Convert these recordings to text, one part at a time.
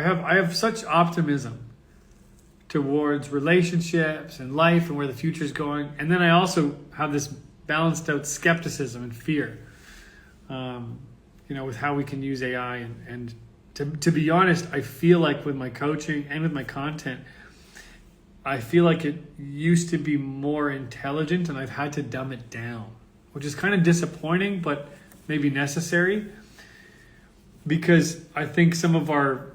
I have such optimism towards relationships and life and where the future is going. And then I also have this balanced out skepticism and fear, with how we can use AI. And to be honest, I feel like with my coaching and with my content, I feel like it used to be more intelligent and I've had to dumb it down, which is kind of disappointing, but maybe necessary, because I think some of our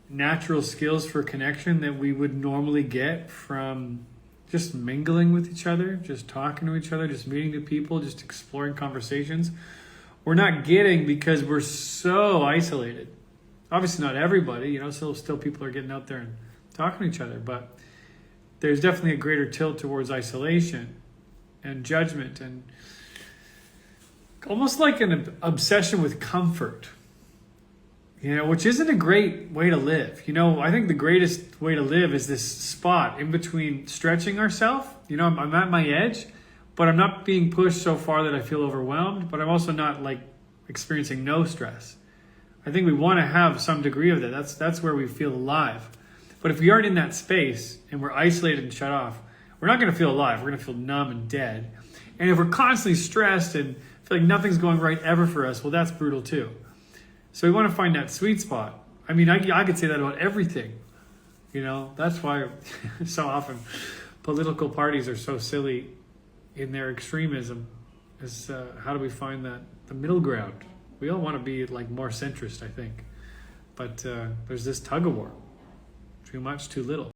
natural skills for connection that we would normally get from just mingling with each other, just talking to each other, just meeting new people, just exploring conversations, we're not getting because we're so isolated. Obviously not everybody, still people are getting out there and talking to each other, but there's definitely a greater tilt towards isolation and judgment and almost like an obsession with comfort. Which isn't a great way to live. I think the greatest way to live is this spot in between stretching ourselves. I'm at my edge, but I'm not being pushed so far that I feel overwhelmed, but I'm also not experiencing no stress. I think we want to have some degree of that. That's where we feel alive. But if we aren't in that space and we're isolated and shut off, we're not going to feel alive. We're going to feel numb and dead. And if we're constantly stressed and feel like nothing's going right ever for us, well, that's brutal too. So we want to find that sweet spot. I mean, I could say that about everything. That's why so often political parties are so silly in their extremism. Is how do we find the middle ground? We all want to be more centrist, I think. But there's this tug of war. Too much, too little.